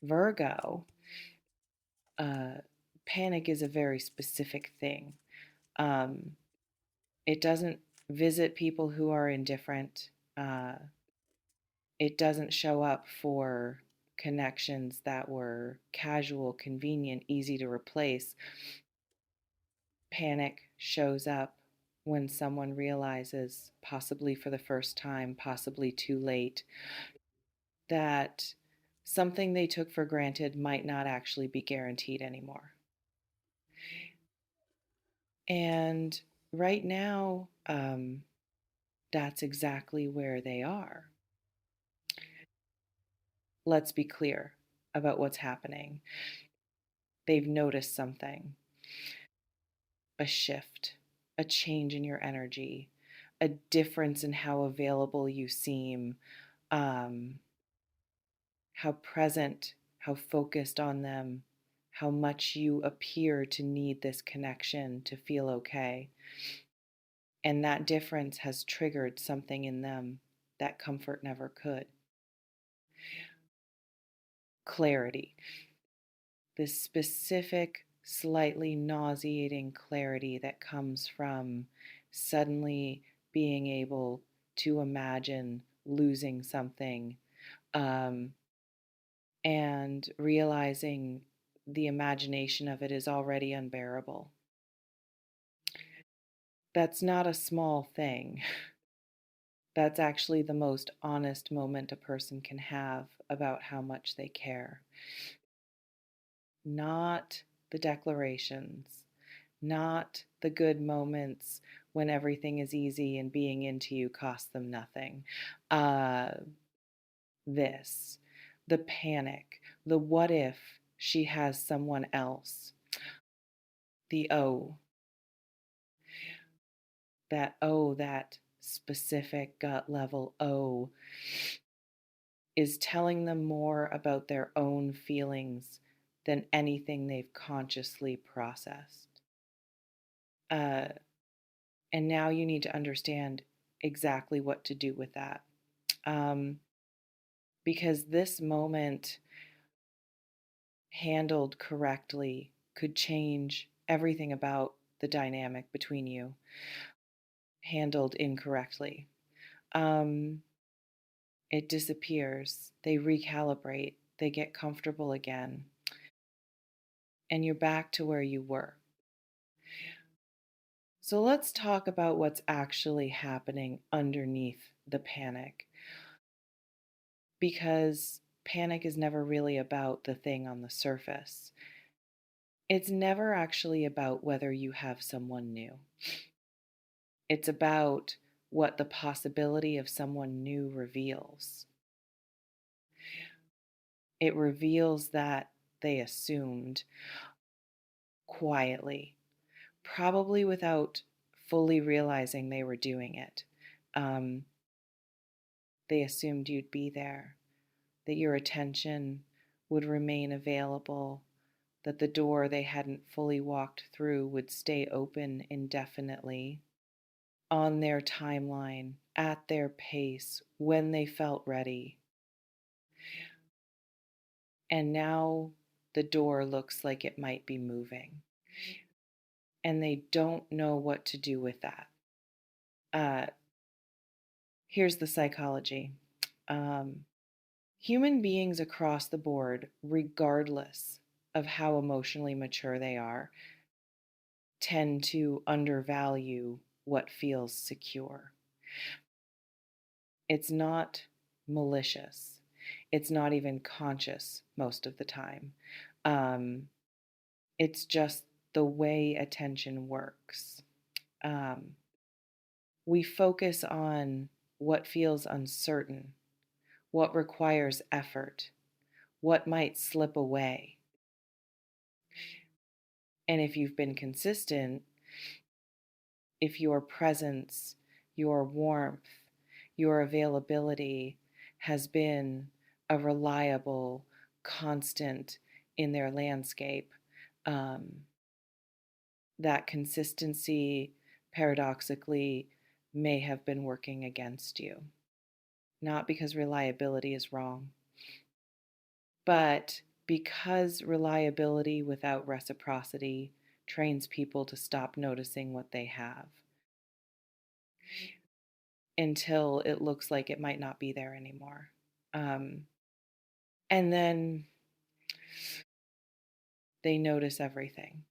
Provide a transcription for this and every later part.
Virgo, uh, panic is a very specific thing. Um, it doesn't visit people who are indifferent. Uh, it doesn't show up for connections that were casual, convenient, easy to replace. Panic shows up when someone realizes, possibly for the first time, possibly too late, that something they took for granted might not actually be guaranteed anymore. And right now, that's exactly where they are. Let's be clear about what's happening. They've noticed something, a shift, a change in your energy, a difference in how available you seem, um, how present, how focused on them, how much you appear to need this connection to feel okay. And that difference has triggered something in them that comfort never could. Clarity, this specific, slightly nauseating clarity that comes from suddenly being able to imagine losing something, um, and realizing the imagination of it is already unbearable. That's not a small thing. That's actually the most honest moment a person can have about how much they care. Not the declarations, not the good moments when everything is easy and being into you costs them nothing. Uh, this, the panic, the what if she has someone else, the that specific gut level is telling them more about their own feelings than anything they've consciously processed. Uh, and now you need to understand exactly what to do with that. Um, because this moment, handled correctly, could change everything about the dynamic between you, handled incorrectly. Um, it disappears, they recalibrate, they get comfortable again, and you're back to where you were. So let's talk about what's actually happening underneath the panic, because panic is never really about the thing on the surface. It's never actually about whether you have someone new. It's about what the possibility of someone new reveals. It reveals that they assumed quietly, probably without fully realizing they were doing it. Um, they assumed you'd be there, that your attention would remain available, that the door they hadn't fully walked through would stay open indefinitely, on their timeline, at their pace, when they felt ready. And now the door looks like it might be moving, and they don't know what to do with that. Uh, Here's the psychology. Um, Human beings across the board, regardless of how emotionally mature they are, tend to undervalue what feels secure. It's not malicious, it's not even conscious most of the time. Um, it's just the way attention works. Um, we focus on what feels uncertain, what requires effort, what might slip away. And if you've been consistent, if your presence, your warmth, your availability has been a reliable constant in their landscape, um, that consistency paradoxically may have been working against you. Not because reliability is wrong, but because reliability without reciprocity trains people to stop noticing what they have until it looks like it might not be there anymore. Um, and then they notice everything,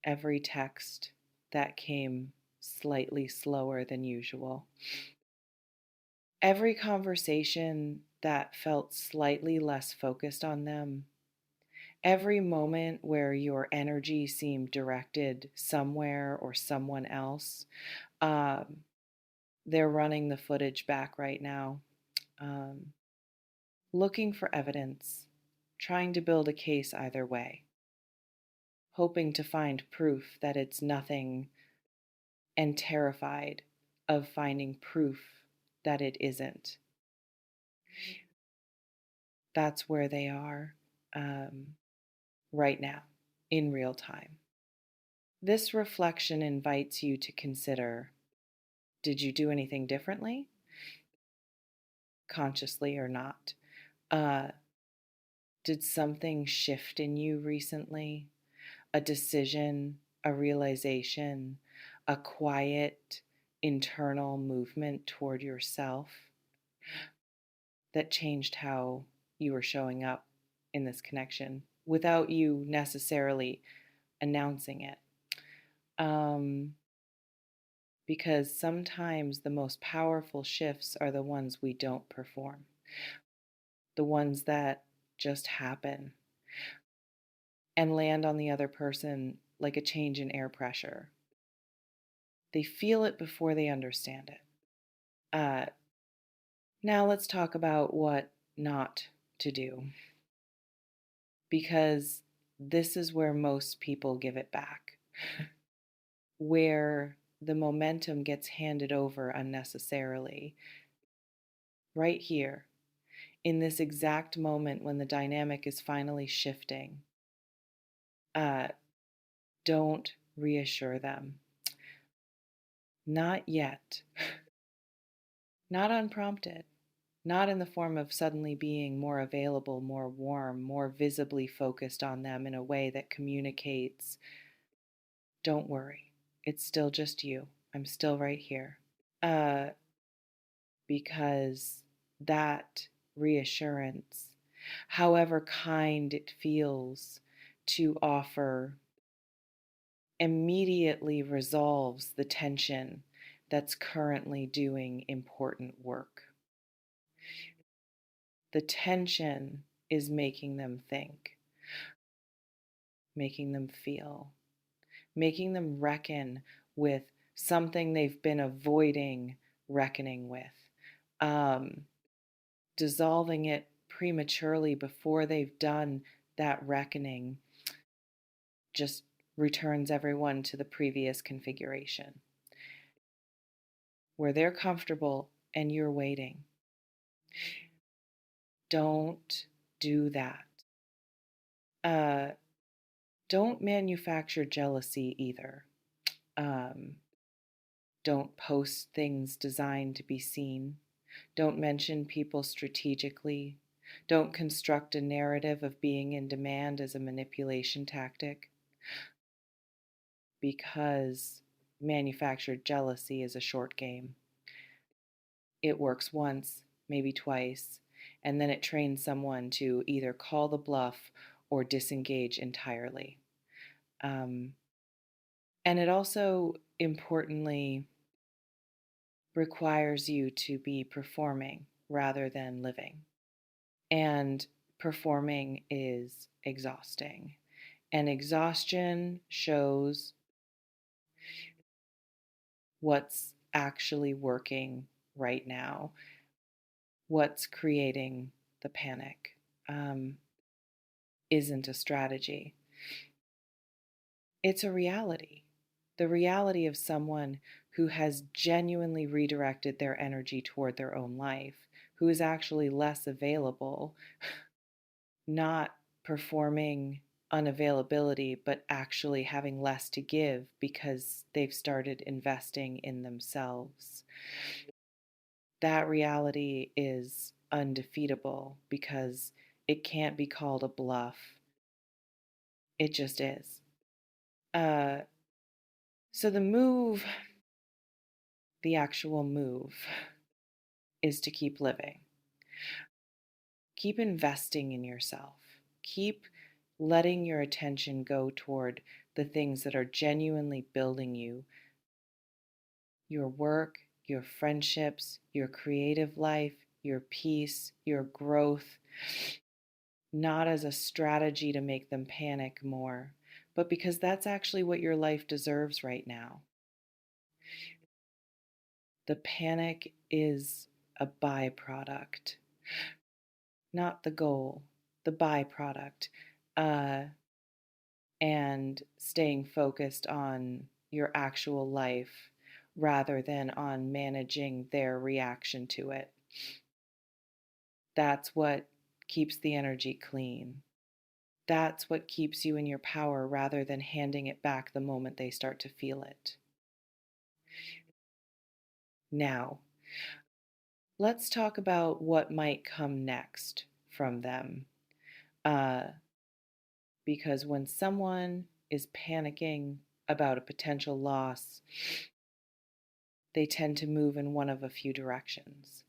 every text that came slightly slower than usual, every conversation that felt slightly less focused on them, every moment where your energy seemed directed somewhere or someone else. Um, they're running the footage back right now, um, looking for evidence, trying to build a case either way, hoping to find proof that it's nothing, and terrified of finding proof that it isn't. That's where they are um, right now, in real time. This reflection invites you to consider, did you do anything differently, consciously or not? Uh, did something shift in you recently? A decision, a realization, a quiet internal movement toward yourself that changed how you were showing up in this connection without you necessarily announcing it. Um, because sometimes the most powerful shifts are the ones we don't perform, the ones that just happen and land on the other person like a change in air pressure. They feel it before they understand it. Uh, Now let's talk about what not to do, because this is where most people give it back, where the momentum gets handed over unnecessarily. Right here, in this exact moment when the dynamic is finally shifting, uh, don't reassure them. Not yet. Not unprompted. Not in the form of suddenly being more available, more warm, more visibly focused on them in a way that communicates, don't worry, it's still just you. I'm still right here. Uh, because that reassurance, however kind it feels to offer, immediately resolves the tension that's currently doing important work. The tension is making them think, making them feel, making them reckon with something they've been avoiding reckoning with, um, dissolving it prematurely before they've done that reckoning just returns everyone to the previous configuration where they're comfortable and you're waiting. Don't do that. Uh, don't manufacture jealousy either. Um, don't post things designed to be seen. Don't mention people strategically. Don't construct a narrative of being in demand as a manipulation tactic, because manufactured jealousy is a short game. It works once, maybe twice, and then it trains someone to either call the bluff or disengage entirely. Um, and it also, importantly, requires you to be performing rather than living. And performing is exhausting. And exhaustion shows what's actually working right now, what's creating the panic. Isn't a strategy, it's a reality. The reality of someone who has genuinely redirected their energy toward their own life, who is actually less available, not performing unavailability, but actually having less to give because they've started investing in themselves. That reality is undefeatable because It can't be called a bluff. It just is. Uh, so the actual move, is to keep living. Keep investing in yourself. Keep letting your attention go toward the things that are genuinely building you, your work, your friendships, your creative life, your peace, your growth, not as a strategy to make them panic more, but because that's actually what your life deserves right now. The panic is a byproduct, not the goal, the byproduct. Uh, and staying focused on your actual life rather than on managing their reaction to it. That's what keeps the energy clean. That's what keeps you in your power rather than handing it back the moment they start to feel it. Now, let's talk about what might come next from them. Uh, because when someone is panicking about a potential loss, they tend to move in one of a few directions.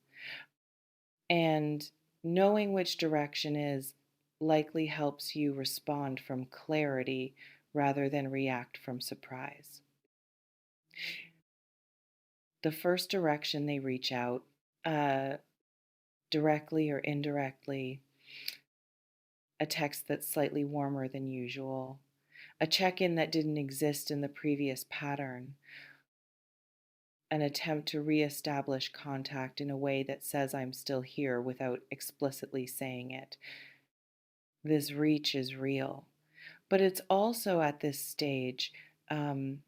And knowing which direction is likely helps you respond from clarity rather than react from surprise. The first direction they reach out, uh, directly or indirectly, a text that's slightly warmer than usual, a check in that didn't exist in the previous pattern, an attempt to reestablish contact in a way that says I'm still here without explicitly saying it. This reach is real. But it's also at this stage um,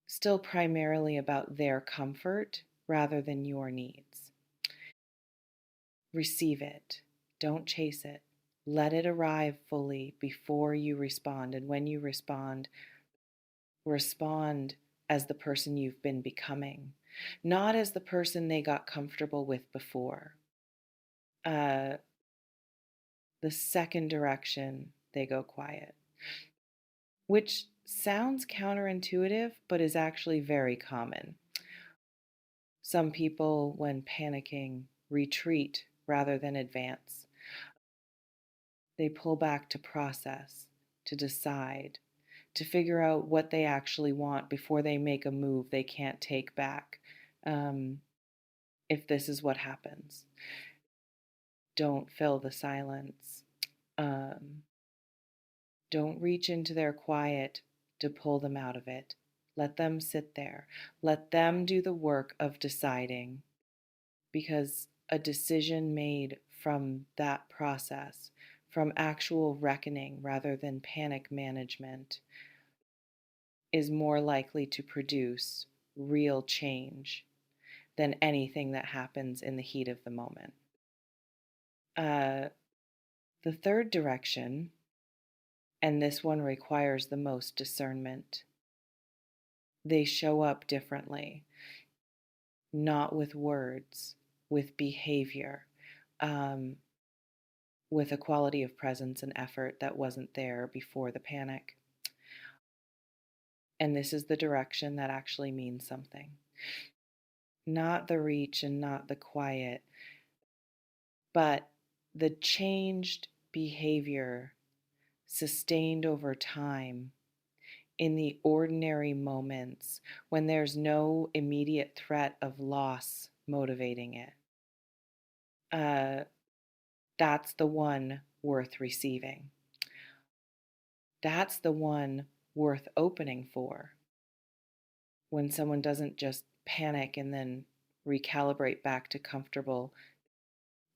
still primarily about their comfort rather than your needs. Receive it, don't chase it. Let it arrive fully before you respond. And when you respond as the person you've been becoming, not as the person they got comfortable with before. Uh, the second direction, they go quiet, which sounds counterintuitive, but is actually very common. Some people, when panicking, retreat rather than advance. They pull back to process, to decide, to figure out what they actually want before they make a move they can't take back. Um, if this is what happens, don't fill the silence. Um, don't reach into their quiet to pull them out of it. Let them sit there. Let them do the work of deciding, because a decision made from that process, from actual reckoning rather than panic management, is more likely to produce real change than anything that happens in the heat of the moment. Uh, the third direction, and this one requires the most discernment, they show up differently, not with words, with behavior, um, with a quality of presence and effort that wasn't there before the panic. And this is the direction that actually means something. Not the reach and not the quiet, but the changed behavior sustained over time in the ordinary moments when there's no immediate threat of loss motivating it. Uh, that's the one worth receiving. That's the one worth opening for. When someone doesn't just panic and then recalibrate back to comfortable,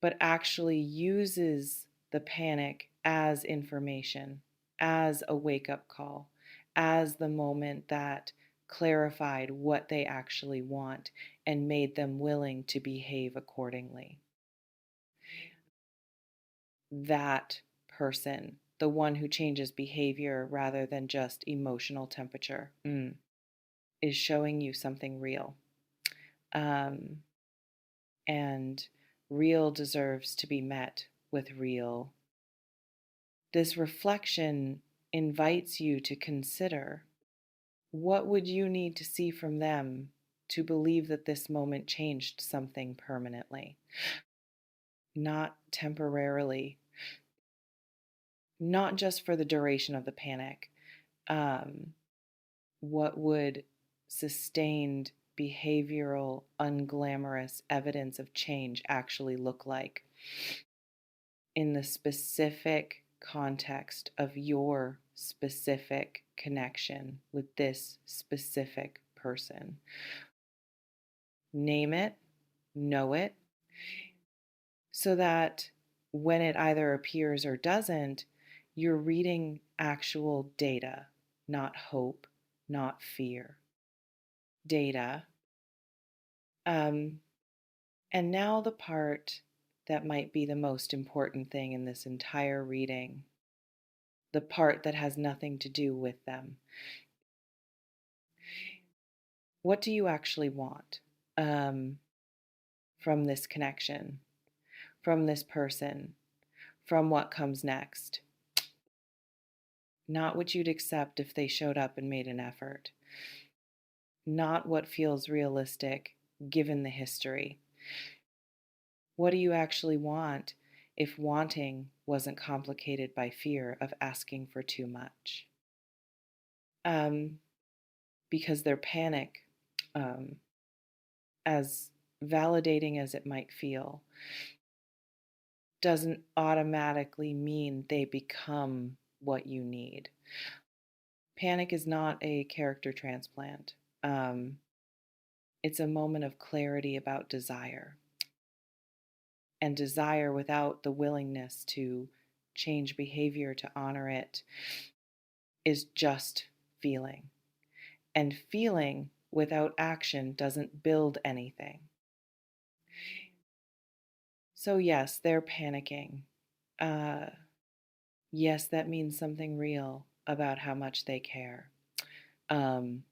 but actually uses the panic as information, as a wake up call, as the moment that clarified what they actually want and made them willing to behave accordingly. That person, the one who changes behavior rather than just emotional temperature, is showing you something real. Um, and real deserves to be met with real This reflection invites you to consider, what would you need to see from them to believe that this moment changed something permanently, not temporarily, not just for the duration of the panic. Um, what would sustained behavioral, unglamorous evidence of change actually look like in the specific context of your specific connection with this specific person? Name it, know it, so that when it either appears or doesn't, you're reading actual data, not hope, not fear. Data. Um, and now the part that might be the most important thing in this entire reading, the part that has nothing to do with them. What do you actually want from this connection, from this person, from what comes next? Not what you'd accept if they showed up and made an effort. Not what feels realistic given the history. What do you actually want if wanting wasn't complicated by fear of asking for too much? Because their panic, um, as validating as it might feel, doesn't automatically mean they become what you need. Panic is not a character transplant. It's a moment of clarity about desire. And desire without the willingness to change behavior to honor it is just feeling. And feeling without action doesn't build anything. So, yes, they're panicking. Yes, that means something real about how much they care. Um,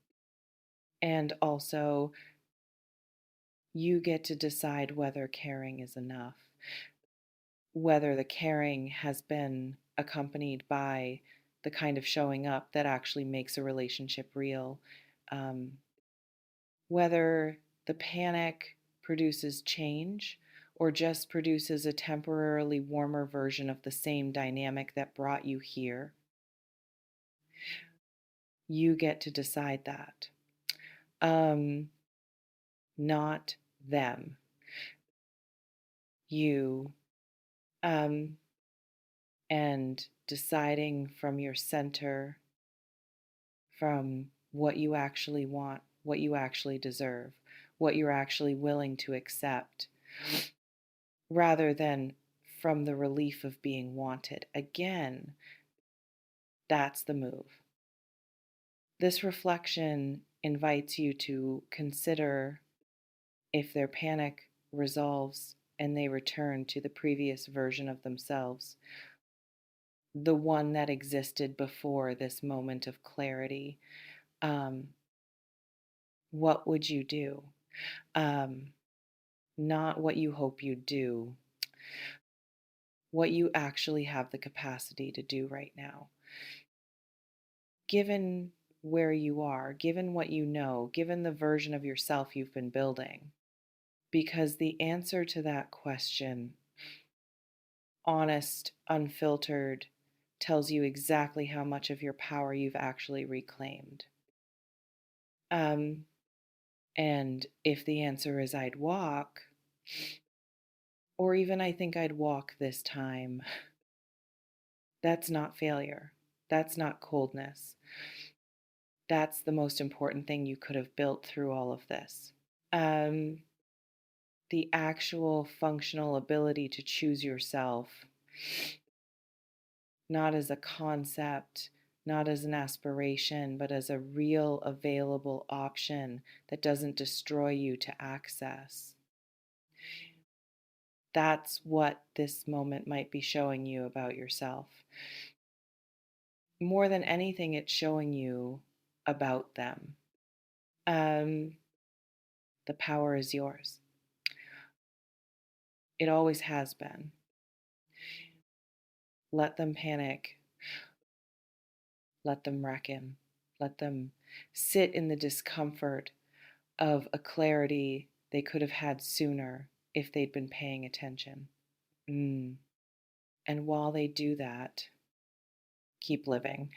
and also, you get to decide whether caring is enough, whether the caring has been accompanied by the kind of showing up that actually makes a relationship real, um, whether the panic produces change or just produces a temporarily warmer version of the same dynamic that brought you here. You get to decide that. Not them. You. And deciding from your center, from what you actually want, what you actually deserve, what you're actually willing to accept, rather than from the relief of being wanted. Again, that's the move. This reflection invites you to consider if their panic resolves and they return to the previous version of themselves, the one that existed before this moment of clarity. Um, what would you do? Um, Not what you hope you do, what you actually have the capacity to do right now. Given where you are, given what you know, given the version of yourself you've been building. Because the answer to that question, honest, unfiltered, tells you exactly how much of your power you've actually reclaimed. And if the answer is I'd walk, or even I think I'd walk this time, that's not failure. That's not coldness. That's the most important thing you could have built through all of this. Um, the actual functional ability to choose yourself, not as a concept, not as an aspiration, but as a real available option that doesn't destroy you to access. That's what this moment might be showing you about yourself. More than anything, it's showing you about them. The power is yours. It always has been. Let them panic. Let them reckon. Let them sit in the discomfort of a clarity they could have had sooner if they'd been paying attention. Mm. And while they do that, keep living,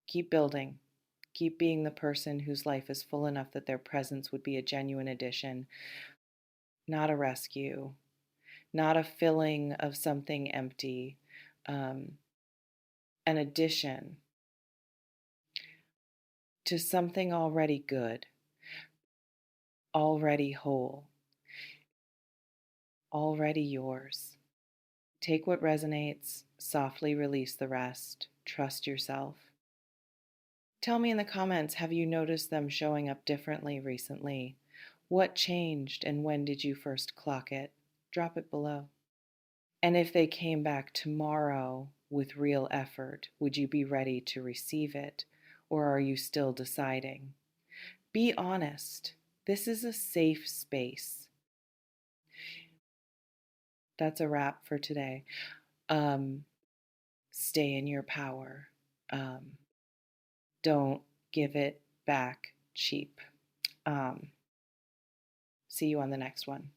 keep building, keep being the person whose life is full enough that their presence would be a genuine addition, not a rescue, not a filling of something empty, um, an addition to something already good, already whole, already yours. Take what resonates, softly release the rest, trust yourself. Tell me in the comments, have you noticed them showing up differently recently? What changed and when did you first clock it? Drop it below. And if they came back tomorrow with real effort, would you be ready to receive it? Or are you still deciding? Be honest. This is a safe space. That's a wrap for today. Stay in your power. Don't give it back cheap. See you on the next one.